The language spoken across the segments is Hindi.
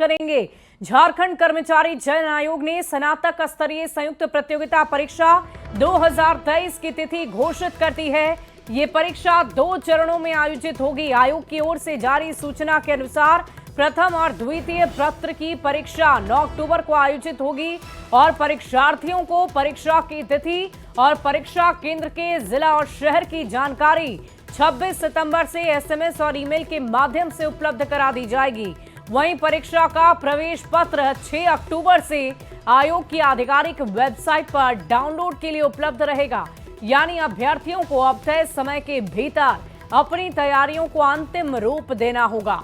करेंगे। झारखंड कर्मचारी चयन आयोग ने स्नातक स्तरीय संयुक्त प्रतियोगिता परीक्षा 2023 की तिथि घोषित कर दी है। ये परीक्षा 2 चरणों में आयोजित होगी। आयोग की ओर से जारी सूचना के अनुसार प्रथम और द्वितीय पत्र की परीक्षा 9 अक्टूबर को आयोजित होगी और परीक्षार्थियों को परीक्षा की तिथि और परीक्षा केंद्र के जिला और शहर की जानकारी 26 सितंबर से एसएमएस और ईमेल के माध्यम से उपलब्ध करा दी जाएगी। वहीं परीक्षा का प्रवेश पत्र 6 अक्टूबर से आयोग की आधिकारिक वेबसाइट पर डाउनलोड के लिए उपलब्ध रहेगा। यानी अभ्यर्थियों को अब तय समय के भीतर अपनी तैयारियों को अंतिम रूप देना होगा।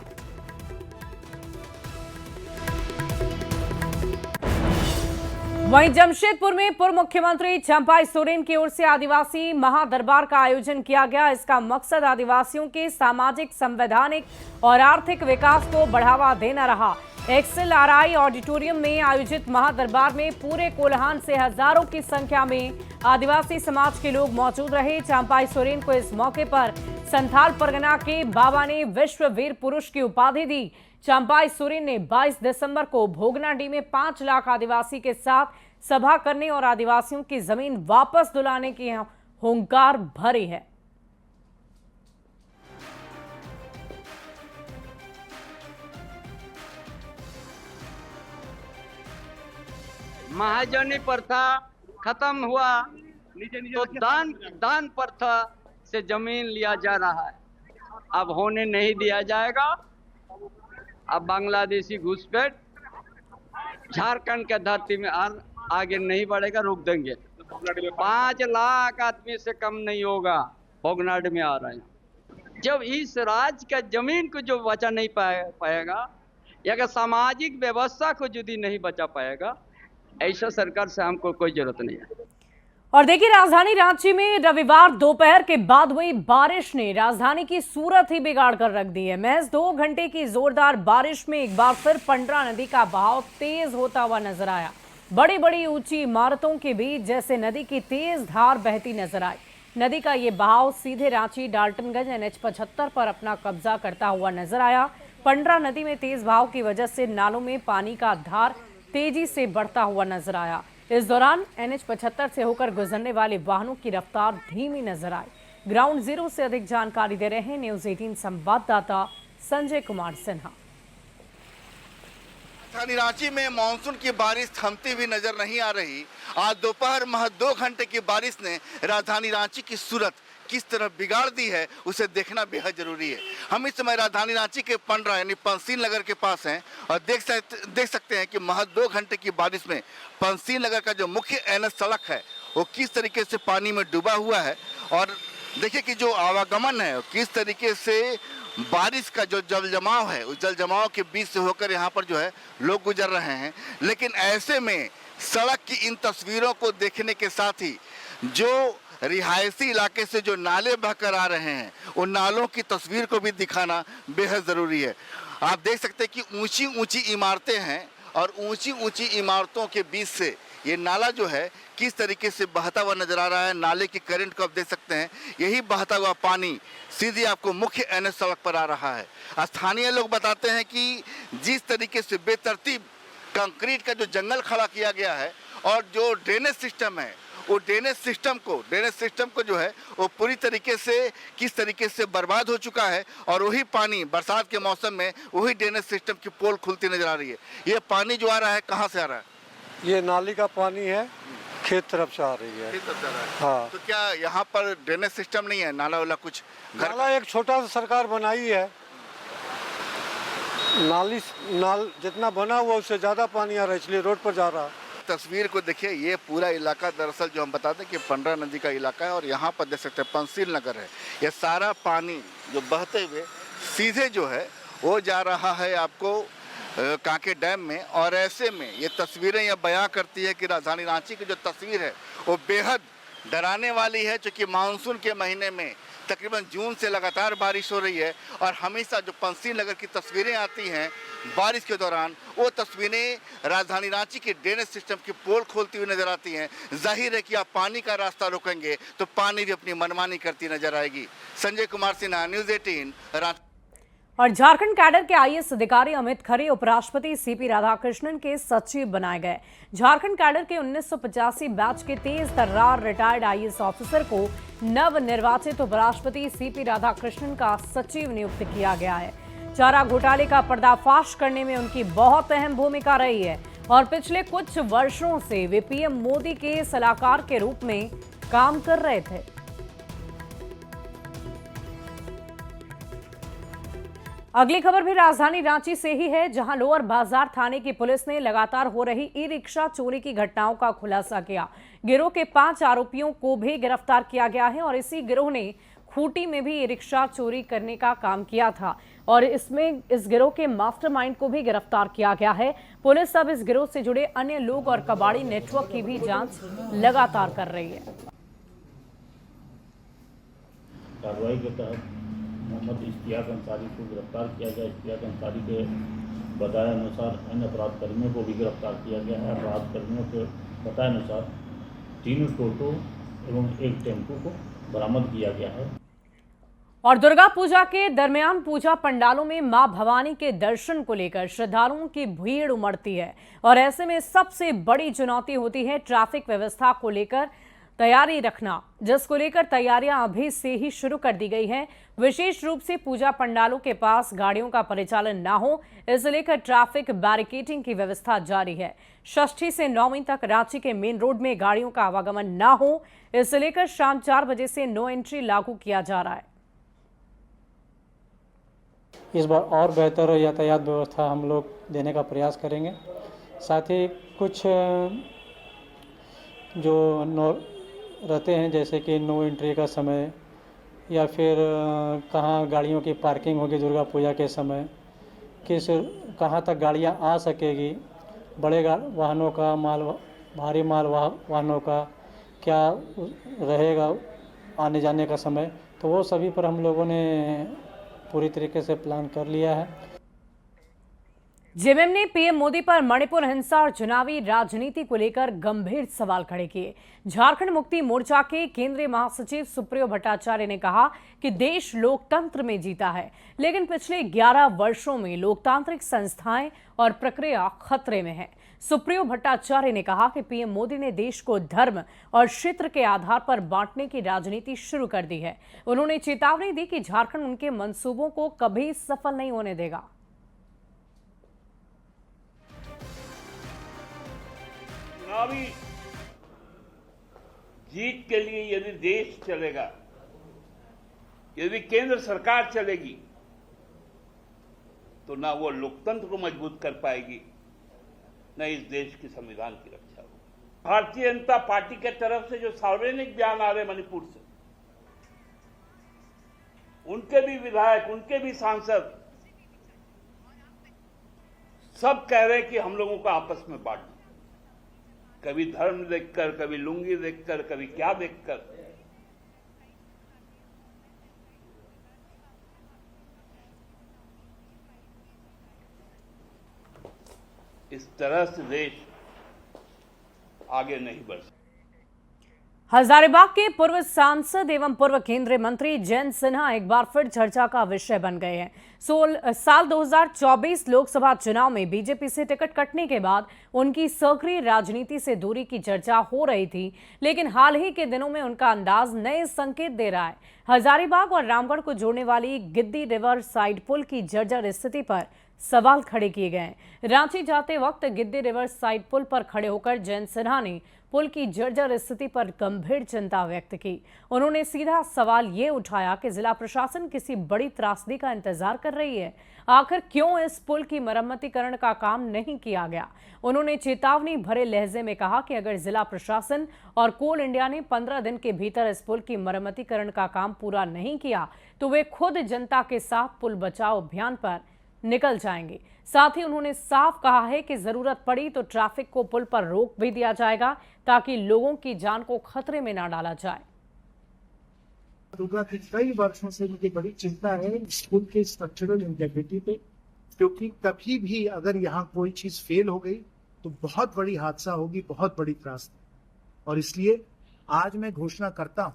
वहीं जमशेदपुर में पूर्व मुख्यमंत्री चंपाई सोरेन की ओर से आदिवासी महादरबार का आयोजन किया गया। इसका मकसद आदिवासियों के सामाजिक, संवैधानिक और आर्थिक विकास को बढ़ावा देना रहा। एक्सेल आरआई ऑडिटोरियम में आयोजित महादरबार में पूरे कोल्हान से हजारों की संख्या में आदिवासी समाज के लोग मौजूद रहे। चंपाई सोरेन को इस मौके पर संथाल परगना के बाबा ने विश्व वीर पुरुष की उपाधि दी। चंपाई सोरेन ने 22 दिसंबर को भोगनाडीह में 5 लाख आदिवासी के साथ सभा करने और आदिवासियों की जमीन वापस दिलाने की हुंकार भरी है। महाजनी प्रथा खत्म हुआ तो दान प्रथा से जमीन लिया जा रहा है। अब होने नहीं दिया जाएगा। अब बांग्लादेशी घुसपैठ झारखंड के धरती में आगे नहीं बढ़ेगा, रोक देंगे। 5 लाख आदमी से कम नहीं होगा भोगनाडीह में आ रहे हैं। जब इस राज्य का जमीन को जो बचा नहीं पाएगा या सामाजिक व्यवस्था को यदि नहीं बचा पाएगा, ऐसा सरकार से हमको कोई जरूरत नहीं है। और देखिए, राजधानी रांची में रविवार दोपहर के बाद हुई बारिश ने राजधानी की सूरत ही बिगाड़ कर रख दी है। महज 2 घंटे की जोरदार बारिश में एक बार फिर पंडरा नदी का बहाव तेज होता हुआ नजर आया। बड़ी बड़ी ऊंची इमारतों के बीच जैसे नदी की तेज धार बहती नजर आई। नदी का ये बहाव सीधे रांची डाल्टनगंज NH 75 पर अपना कब्जा करता हुआ नजर आया। पंडरा नदी में तेज बहाव की वजह से नालों में पानी का धार तेजी से बढ़ता हुआ नजर आया। इस दौरान NH 75 से होकर गुजरने वाले वाहनों की रफ्तार धीमी नजर आई। ग्राउंड जीरो से अधिक जानकारी दे रहे हैं न्यूज 18 संवाददाता संजय कुमार सिन्हा। राजधानी रांची में मानसून की बारिश थमती हुई नजर नहीं आ रही। आज दोपहर महज 2 घंटे की बारिश ने राजधानी रांची की सूरत किस तरह बिगाड़ दी है उसे देखना बेहद जरूरी है। हम इस समय राजधानी रांची के पंडरा यानी पंसील नगर के पास हैं और देख सकते हैं कि महज 2 घंटे की बारिश में पंसील नगर का जो मुख्य NH सड़क है वो किस तरीके से पानी में डूबा हुआ है। और देखिए कि जो आवागमन है किस तरीके से बारिश का जो जल जमाव है उस जल जमाव के बीच से होकर यहाँ पर जो है लोग गुजर रहे हैं। लेकिन ऐसे में सड़क की इन तस्वीरों को देखने के साथ ही जो रिहायशी इलाके से जो नाले बहकर आ रहे हैं उन नालों की तस्वीर को भी दिखाना बेहद ज़रूरी है। आप देख सकते हैं कि ऊंची ऊंची इमारतें हैं और ऊंची ऊंची इमारतों के बीच से ये नाला जो है किस तरीके से बहता हुआ नजर आ रहा है। नाले की करंट को आप देख सकते हैं। यही बहता हुआ पानी सीधे आपको मुख्य NH सड़क पर आ रहा है। स्थानीय लोग बताते हैं कि जिस तरीके से बेतरतीब कंक्रीट का जो जंगल खड़ा किया गया है और जो ड्रेनेज सिस्टम है वो ड्रेनेज सिस्टम को जो है वो पूरी तरीके से किस तरीके से बर्बाद हो चुका है। और वही पानी बरसात के मौसम में वही ड्रेनेज सिस्टम की पोल खुलती नजर आ रही है। ये पानी जो आ रहा है कहाँ से आ रहा है? ये नाली का पानी है, खेत तरफ से आ रही है। खेत तरफ से आ रहा है। हाँ। तो क्या यहाँ पर ड्रेनेज सिस्टम नहीं है? नाला वाला कुछ नाला एक छोटा सा सरकार बनाई है। नाल जितना बना हुआ उससे ज्यादा पानी आ रहा है, इसलिए रोड पर जा रहा है। तस्वीर को देखिए, ये पूरा इलाका दरअसल जो हम बताते हैं कि पंडरा नदी का इलाका है और यहाँ पर देख सकते हैं पंसील नगर है। ये सारा पानी जो बहते हुए सीधे जो है वो जा रहा है आपको कांके डैम में। और ऐसे में ये तस्वीरें यह बयां करती है कि राजधानी रांची की जो तस्वीर है वो बेहद डराने वाली है। क्योंकि मानसून के महीने में तकरीबन जून से लगातार बारिश हो रही है और हमेशा जो पंसील नगर की तस्वीरें आती हैं बारिश के दौरान वो तस्वीरें राजधानी रांची के ड्रेनेज सिस्टम की पोल खोलती हुई नजर आती हैं। जाहिर है कि आप पानी का रास्ता रोकेंगे तो पानी भी अपनी मनमानी करती नजर आएगी। संजय कुमार सिन्हा, न्यूज़ 18 रांची। और झारखंड कैडर के आईएएस अधिकारी अमित खरे उपराष्ट्रपति सीपी राधाकृष्णन के सचिव बनाए गए। झारखंड कैडर के 1985 बैच के तेज तर्रार रिटायर्ड आईएएस ऑफिसर को नव निर्वाचित उपराष्ट्रपति सीपी राधाकृष्णन का सचिव नियुक्त किया गया है। चारा घोटाले का पर्दाफाश करने में उनकी बहुत अहम भूमिका रही है और पिछले कुछ वर्षों से वे पीएम मोदी के सलाहकार के रूप में काम कर रहे थे। अगली खबर भी राजधानी रांची से ही है, जहां लोअर बाजार थाने की पुलिस ने लगातार हो रही ई रिक्शा चोरी की घटनाओं का खुलासा किया। गिरोह के 5 आरोपियों को भी गिरफ्तार किया गया है और इसी गिरोह ने खूंटी में भी ई रिक्शा चोरी करने का काम किया था और इसमें इस गिरोह के मास्टरमाइंड को भी गिरफ्तार किया गया है। पुलिस अब इस गिरोह से जुड़े अन्य लोग और कबाड़ी नेटवर्क की भी जांच लगातार कर रही है। कार्रवाई के तहत मोहम्मद इश्तियाक अंसारी को गिरफ्तार किया गया। इश्तियाक अंसारी के बताए अनुसार अन्य अपराध कर्मियों को भी गिरफ्तार किया गया है। अपराध कर्मियों के बताए अनुसार 3 टोटो एवं 1 टेम्पो को बरामद किया गया है। और दुर्गा पूजा के दरमियान पूजा पंडालों में मां भवानी के दर्शन को लेकर श्रद्धालुओं की भीड़ उमड़ती है और ऐसे में सबसे बड़ी चुनौती होती है ट्रैफिक व्यवस्था को लेकर तैयारी रखना, जिसको लेकर तैयारियां अभी से ही शुरू कर दी गई हैं। विशेष रूप से पूजा पंडालों के पास गाड़ियों का परिचालन ना हो, इसे लेकर ट्रैफिक बैरिकेडिंग की व्यवस्था जारी है। षष्ठी से नवमी तक रांची के मेन रोड में गाड़ियों का आवागमन ना हो, इसे लेकर शाम 4 बजे से नो एंट्री लागू किया जा रहा है। इस बार और बेहतर यातायात व्यवस्था हम लोग देने का प्रयास करेंगे। साथ ही कुछ जो रहते हैं जैसे कि नो एंट्री का समय या फिर कहाँ गाड़ियों की पार्किंग होगी दुर्गा पूजा के समय, कहाँ तक गाड़ियाँ आ सकेगी, बड़े वाहनों का भारी माल वाहनों का क्या रहेगा आने जाने का समय, तो वो सभी पर हम लोगों ने पूरी तरीके से प्लान कर लिया है। जेएमएम ने पीएम मोदी पर मणिपुर हिंसा और चुनावी राजनीति को लेकर गंभीर सवाल खड़े किए। झारखंड मुक्ति मोर्चा के केंद्रीय महासचिव सुप्रियो भट्टाचार्य ने कहा कि देश लोकतंत्र में जीता है, लेकिन पिछले 11 वर्षों में लोकतांत्रिक संस्थाएं और प्रक्रिया खतरे में है। सुप्रियो भट्टाचार्य ने कहा कि पीएम मोदी ने देश को धर्म और क्षेत्र के आधार पर बांटने की राजनीति शुरू कर दी है। उन्होंने चेतावनी दी कि झारखंड उनके मंसूबों को कभी सफल नहीं होने देगा। चुनावी जीत के लिए यदि देश चलेगा, यदि केंद्र सरकार चलेगी, तो ना वो लोकतंत्र को मजबूत कर पाएगी, न इस देश की संविधान की रक्षा होगी। भारतीय जनता पार्टी के तरफ से जो सार्वजनिक बयान आ रहे मणिपुर से, उनके भी विधायक, उनके भी सांसद सब कह रहे हैं कि हम लोगों को आपस में बांटना, कभी धर्म देखकर, कभी लुंगी देखकर, कभी क्या देखकर। इस तरह से देश आगे नहीं बढ़ सकता। हजारीबाग के पूर्व सांसद एवं पूर्व केंद्रीय मंत्री जयंत सिन्हा एक बार फिर चर्चा का विषय बन गए हैं। साल 2024 लोकसभा चुनाव में बीजेपी से टिकट कटने के बाद उनकी सक्रिय राजनीति से दूरी की चर्चा हो रही थी, लेकिन हाल ही के दिनों में उनका अंदाज नए संकेत दे रहा है। हजारीबाग और रामगढ़ को जोड़ने वाली गिद्दी रिवर साइड पुल की जर्जर स्थिति पर सवाल खड़े किए गए हैं। रांची जाते वक्त गिद्दी रिवर साइड पुल पर खड़े होकर जयंत सिन्हा ने पुल की जर्जर स्थिति पर गंभीर चिंता व्यक्त की। उन्होंने सीधा सवाल ये उठाया कि जिला प्रशासन किसी बड़ी त्रासदी का इंतजार कर रही है। आखिर क्यों इस पुल की मरम्मतीकरण का काम नहीं किया गया? उन्होंने चेतावनी भरे लहजे में कहा कि अगर जिला प्रशासन और कोल इंडिया ने 15 दिन के भीतर इस पुल की मरम्मतीकरण का काम पूरा नहीं किया तो वे खुद जनता के साथ पुल बचाओ अभियान पर निकल जाएंगे। साथ ही उन्होंने साफ कहा है कि जरूरत पड़ी तो ट्रैफिक को पुल पर रोक भी दिया जाएगा ताकि लोगों की जान को खतरे में न डाला जाए। कई वर्षों से मुझे बड़ी चिंता है स्कूल के स्ट्रक्चरल इंटेग्रिटी पे, क्योंकि कभी भी अगर यहाँ कोई चीज फेल हो गई तो बहुत बड़ी हादसा होगी, बहुत बड़ी त्रासदी। और इसलिए आज मैं घोषणा करता हूँ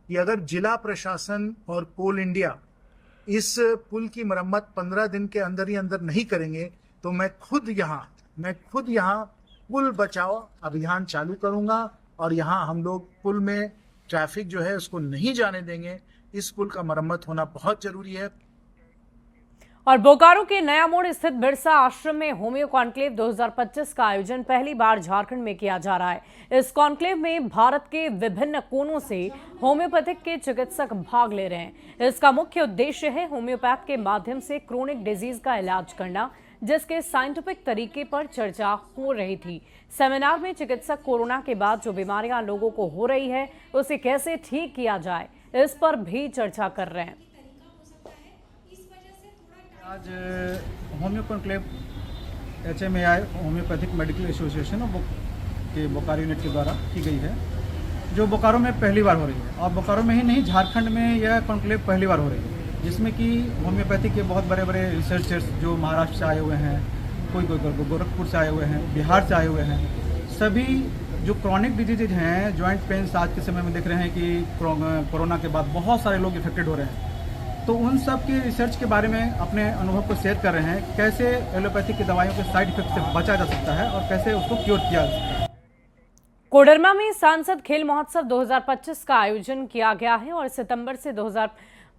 कि अगर जिला प्रशासन और कोल इंडिया इस पुल की मरम्मत 15 दिन के अंदर ही अंदर नहीं करेंगे तो मैं खुद यहाँ पुल बचाओ अभियान चालू करूंगा और यहाँ हम लोग पुल में ट्रैफिक जो है उसको नहीं जाने देंगे। इस पुल का मरम्मत होना बहुत जरूरी है। और बोकारो के नया मोड़ स्थित बिरसा आश्रम में होम्यो कॉन्क्लेव 2025 का आयोजन पहली बार झारखंड में किया जा रहा है। इस कॉन्क्लेव में भारत के विभिन्न कोनों से होम्योपैथिक के चिकित्सक भाग ले रहे हैं। इसका मुख्य उद्देश्य है होम्योपैथ के माध्यम से क्रोनिक डिजीज का इलाज करना, जिसके साइंटिफिक तरीके पर चर्चा हो रही थी। सेमिनार में चिकित्सक कोरोना के बाद जो बीमारियां लोगों को हो रही है उसे कैसे ठीक किया जाए, इस पर भी चर्चा कर रहे हैं। आज homeo conclave HMAI homeopathic medical association के बोकारो यूनिट के द्वारा की गई है, जो बोकारो में पहली बार हो रही है। और बोकारो में ही नहीं, झारखंड में यह कॉन्क्लेव पहली बार हो रही है, जिसमें कि होम्योपैथी के बहुत बड़े बड़े रिसर्चर्स जो महाराष्ट्र से आए हुए हैं, कोई गोरखपुर से आए हुए हैं, बिहार से आए हुए हैं। सभी जो क्रॉनिक डिजीजेज हैं, जॉइंट पेन्स आज के समय में देख रहे हैं कि कोरोना के बाद बहुत सारे लोग इफेक्टेड हो रहे हैं, तो उन सब के रिसर्च के बारे में अपने अनुभव को शेयर कर रहे हैं। कैसे एलोपैथिक की दवाइयों के साइड इफेक्ट से बचा जा सकता है और कैसे उसको क्योर किया जा सकता है। कोडरमा में सांसद खेल महोत्सव 2025 का आयोजन किया गया है और सितंबर से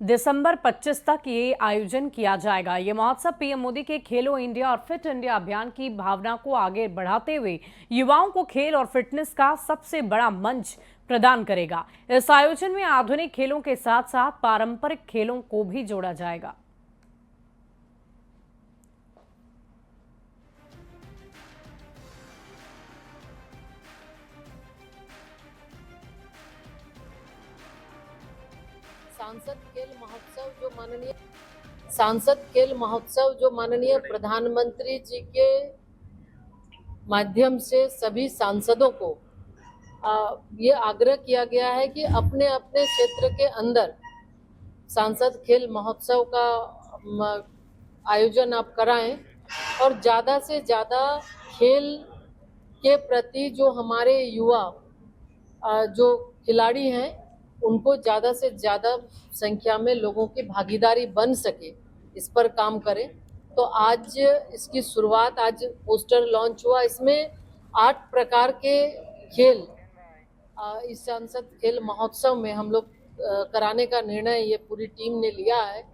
दिसंबर 25 तक ये आयोजन किया जाएगा। ये महोत्सव पीएम मोदी के खेलो इंडिया और फिट इंडिया अभियान की भावना को आगे बढ़ाते हुए युवाओं को खेल और फिटनेस का सबसे बड़ा मंच प्रदान करेगा। इस आयोजन में आधुनिक खेलों के साथ साथ पारंपरिक खेलों को भी जोड़ा जाएगा। सांसद खेल महोत्सव जो माननीय प्रधानमंत्री जी के माध्यम से सभी सांसदों को ये आग्रह किया गया है कि अपने अपने क्षेत्र के अंदर सांसद खेल महोत्सव का आयोजन आप कराएं और ज़्यादा से ज़्यादा खेल के प्रति जो हमारे युवा जो खिलाड़ी हैं उनको ज़्यादा से ज़्यादा संख्या में लोगों की भागीदारी बन सके, इस पर काम करें। तो आज इसकी शुरुआत, आज पोस्टर लॉन्च हुआ, इसमें 8 प्रकार के खेल इस सांसद खेल महोत्सव में हम लोग कराने का निर्णय ये पूरी टीम ने लिया है।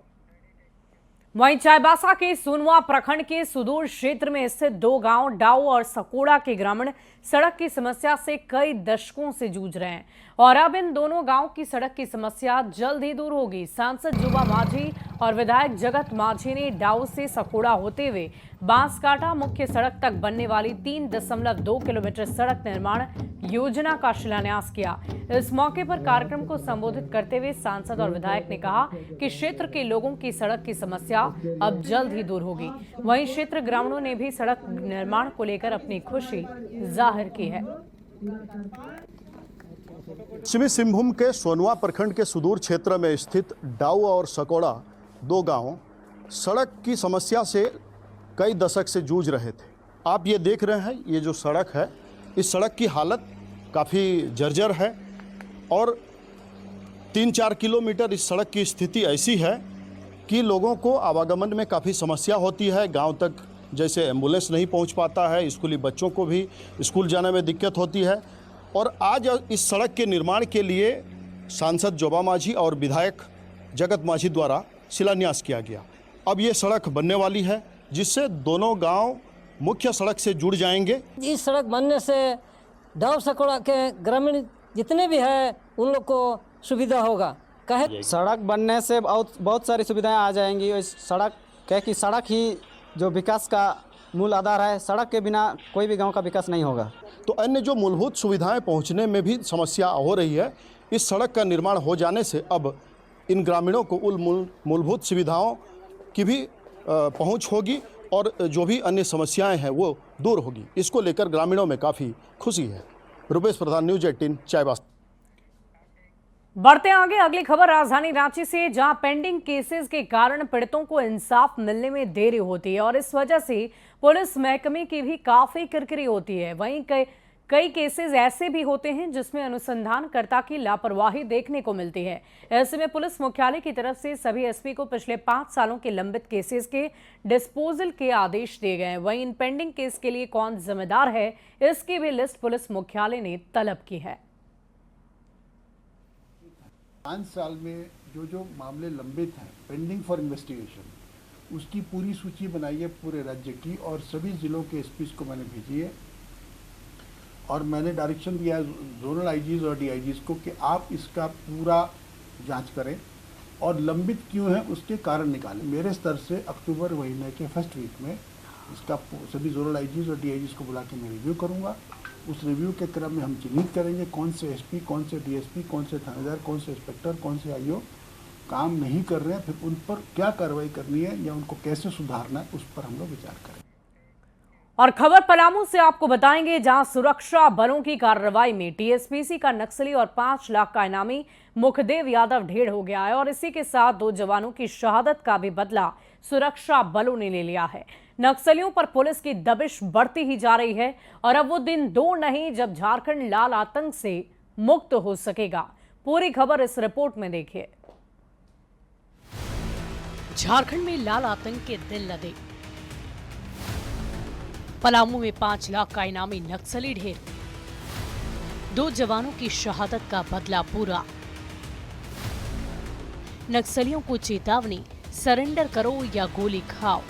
वहीं चाईबासा के सोनवा प्रखंड के सुदूर क्षेत्र में स्थित 2 गांव डाऊ और सकोड़ा के ग्रामीण सड़क की समस्या से कई दशकों से जूझ रहे हैं और अब इन दोनों गांव की सड़क की समस्या जल्द ही दूर होगी। सांसद जुबा मांझी और विधायक जगत मांझी ने डाऊ से सकोड़ा होते हुए बांसकाटा मुख्य सड़क तक बनने वाली 3.2 किलोमीटर सड़क निर्माण योजना का शिलान्यास किया। इस मौके पर कार्यक्रम को संबोधित करते हुए सांसद और विधायक ने कहा कि क्षेत्र के लोगों की सड़क की समस्या अब जल्द ही दूर होगी। वहीं क्षेत्र ग्रामीणों ने भी सड़क निर्माण को लेकर अपनी खुशी जाहिर की है। पश्चिमी सिंहभूम के सोनवा प्रखंड के सुदूर क्षेत्र में स्थित डाऊ और सकोड़ा 2 गांव सड़क की समस्या से कई दशक से जूझ रहे थे। आप ये देख रहे हैं, ये जो सड़क है, इस सड़क की हालत काफ़ी जर्जर है और 3-4 किलोमीटर इस सड़क की स्थिति ऐसी है कि लोगों को आवागमन में काफ़ी समस्या होती है। गांव तक जैसे एम्बुलेंस नहीं पहुंच पाता है, स्कूली बच्चों को भी स्कूल जाने में दिक्कत होती है। और आज इस सड़क के निर्माण के लिए सांसद जुबा मांझी और विधायक जगत मांझी द्वारा शिलान्यास किया गया। अब ये सड़क बनने वाली है, जिससे दोनों गांव मुख्य सड़क से जुड़ जाएंगे। इस सड़क बनने से डाऊ सकोड़ा के ग्रामीण जितने भी हैं उन लोग को सुविधा होगा। कहे सड़क बनने से बहुत सारी सुविधाएं आ जाएंगी। इस सड़क कह कि सड़क ही जो विकास का मूल आधार है, सड़क के बिना कोई भी गांव का विकास नहीं होगा। तो अन्य जो मूलभूत सुविधाएं पहुंचने में भी समस्या हो रही है। इस सड़क का निर्माण हो जाने से अब इन ग्रामीणों को उन मूलभूत सुविधाओं की भी पहुंच होगी और जो भी अन्य समस्याएं हैं वो दूर होगी। इसको लेकर ग्रामीणों में काफ़ी खुशी है। रुपेश प्रधान, न्यूज़ 18, चाईबासा। बढ़ते आगे अगली खबर राजधानी रांची से, जहां पेंडिंग केसेस के कारण पीड़ितों को इंसाफ मिलने में देरी होती है और इस वजह से पुलिस महकमे की भी काफी किरकिरी होती है। वहीं कई केसेस ऐसे भी होते हैं जिसमें अनुसंधानकर्ता की लापरवाही देखने को मिलती है। ऐसे में पुलिस मुख्यालय की तरफ से सभी एसपी को पिछले 5 सालों के लंबित केसेस के डिस्पोजल के आदेश दिए गए हैं। वहीं इन पेंडिंग केस के लिए कौन जिम्मेदार है, इसकी भी लिस्ट पुलिस मुख्यालय ने तलब की है। 5 साल में जो मामले लंबित हैं पेंडिंग फॉर इन्वेस्टिगेशन, उसकी पूरी सूची बनाई है पूरे राज्य की और सभी जिलों के एसपीज को मैंने भेजी है और मैंने डायरेक्शन दिया है जोनल आईजीज और डीआईजीज को कि आप इसका पूरा जांच करें और लंबित क्यों है उसके कारण निकालें। मेरे स्तर से अक्टूबर महीने के फर्स्ट वीक में इसका सभी जोनल आईजीज और डीआईजीज को बुला के मैं रिव्यू करूँगा। उस रिव्यू के क्रम में हम चिन्हित करेंगे कौन से एसपी, कौन से डीएसपी, कौन से थानेदार, कौन से इंस्पेक्टर, कौन से आईओ काम नहीं कर रहे हैं, फिर उन पर क्या कार्रवाई करनी है या उनको कैसे सुधारना है, उस पर हम लोग विचार करें। और खबर पलामू से आपको बताएंगे, जहां सुरक्षा बलों की कार्रवाई में टीएसपीसी का नक्सली और 5 लाख का इनामी मुखदेव यादव ढेर हो गया है और इसी के साथ 2 जवानों की शहादत का भी बदला सुरक्षा बलों ने ले लिया है। नक्सलियों पर पुलिस की दबिश बढ़ती ही जा रही है और अब वो दिन दूर नहीं जब झारखंड लाल आतंक से मुक्त हो सकेगा। पूरी खबर इस रिपोर्ट में देखिए। झारखंड में लाल आतंक के दिन लदे। पलामू में 5 लाख का इनामी नक्सली ढेर, 2 जवानों की शहादत का बदला पूरा। नक्सलियों को चेतावनी, सरेंडर करो या गोली खाओ।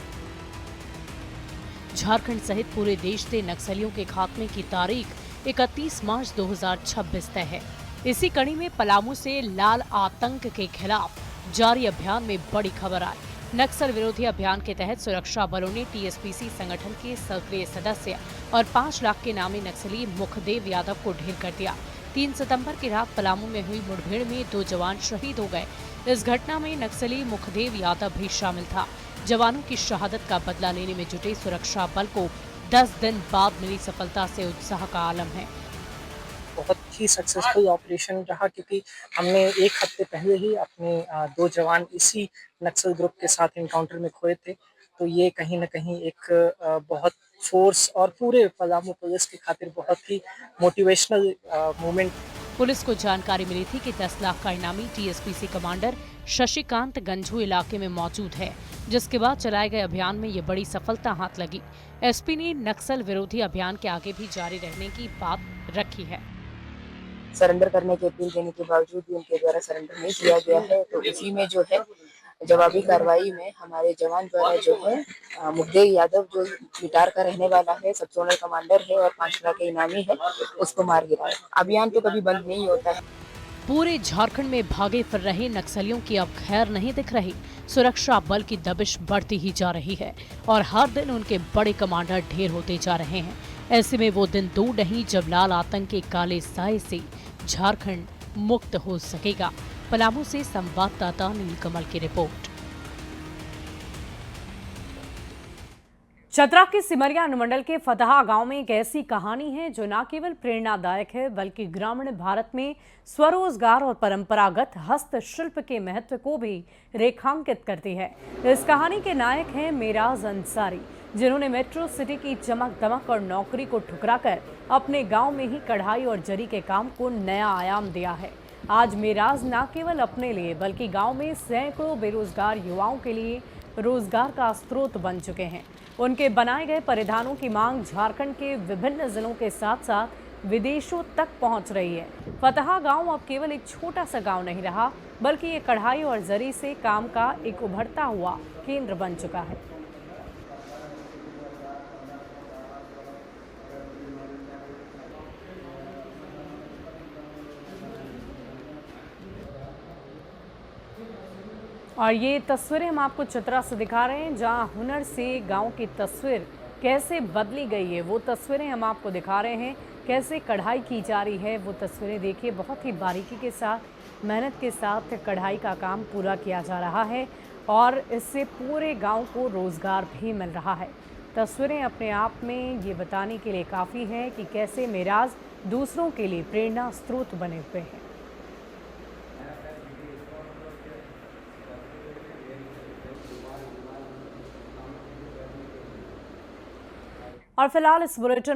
झारखंड सहित पूरे देश से नक्सलियों के खात्मे की तारीख 31 मार्च 2026 तय है। इसी कड़ी में पलामू से लाल आतंक के खिलाफ जारी अभियान में बड़ी खबर आई। नक्सल विरोधी अभियान के तहत सुरक्षा बलों ने टीएसपीसी संगठन के सक्रिय सदस्य और 5 लाख के नामी नक्सली मुखदेव यादव को ढेर कर दिया। 3 सितंबर की रात पलामू में हुई मुठभेड़ में 2 जवान शहीद हो गए। इस घटना में नक्सली मुखदेव यादव भी शामिल था। जवानों की शहादत का बदला लेने में जुटे सुरक्षा बल को 10 दिन बाद मिली सफलता से उत्साह का आलम है। बहुत ही सक्सेसफुल ऑपरेशन रहा क्योंकि हमने 1 हफ्ते पहले ही अपने 2 जवान इसी नक्सल ग्रुप के साथ इनकाउंटर में खोए थे। तो ये कहीं न कहीं एक बहुत फोर्स और पूरे पलामू पुलिस की खातिर बहुत ही मोटिवेशनल मूवमेंट। पुलिस को जानकारी मिली थी कि 10 लाख का इनामी टीएसपीसी कमांडर शशिकांत गंझू इलाके में मौजूद है, जिसके बाद चलाए गए अभियान में ये बड़ी सफलता हाथ लगी। एसपी ने नक्सल विरोधी अभियान के आगे भी जारी रहने की बात रखी है। सरेंडर करने की अपील देने के बावजूद भी उनके द्वारा सरेंडर नहीं किया गया है, तो इसी में जो है जवाबी कार्रवाई में हमारे जवान द्वारा जो है मुखदेव यादव जो बिटार का रहने वाला है, सब जोनल कमांडर है और 5 लाख के इनामी है, उसको मार गिराया। अभियान तो कभी बंद नहीं होता है। पूरे झारखंड में भागे फिर रहे नक्सलियों की अब खैर नहीं दिख रही। सुरक्षा बल की दबिश बढ़ती ही जा रही है और हर दिन उनके बड़े कमांडर ढेर होते जा रहे हैं। ऐसे में वो दिन दूर नहीं जब लाल आतंक के काले साए से झारखंड मुक्त हो सकेगा। पलामू से संवाददाता नीलकमल की रिपोर्ट। चतरा के सिमरिया अनुमंडल के फतहा गांव में एक ऐसी कहानी है जो न केवल प्रेरणादायक है बल्कि ग्रामीण भारत में स्वरोजगार और परंपरागत हस्तशिल्प के महत्व को भी रेखांकित करती है। इस कहानी के नायक हैं मेराज अंसारी, जिन्होंने मेट्रो सिटी की चमक दमक और नौकरी को ठुकराकर अपने गांव में ही कढ़ाई और जरी के काम को नया आयाम दिया है। आज मेराज न केवल अपने लिए बल्कि गांव में सैकड़ों बेरोजगार युवाओं के लिए रोजगार का स्रोत बन चुके हैं। उनके बनाए गए परिधानों की मांग झारखंड के विभिन्न जिलों के साथ साथ विदेशों तक पहुंच रही है। फतहा गांव अब केवल एक छोटा सा गांव नहीं रहा, बल्कि ये कढ़ाई और जरी से काम का एक उभरता हुआ केंद्र बन चुका है। और ये तस्वीरें हम आपको चतरा से दिखा रहे हैं, जहां हुनर से गांव की तस्वीर कैसे बदली गई है वो तस्वीरें हम आपको दिखा रहे हैं। कैसे कढ़ाई की जा रही है वो तस्वीरें देखिए। बहुत ही बारीकी के साथ, मेहनत के साथ कढ़ाई का काम पूरा किया जा रहा है और इससे पूरे गांव को रोजगार भी मिल रहा है। तस्वीरें अपने आप में ये बताने के लिए काफ़ी है कि कैसे मेराज दूसरों के लिए प्रेरणा स्रोत बने हुए हैं। और फिलहाल इस बुलेटिन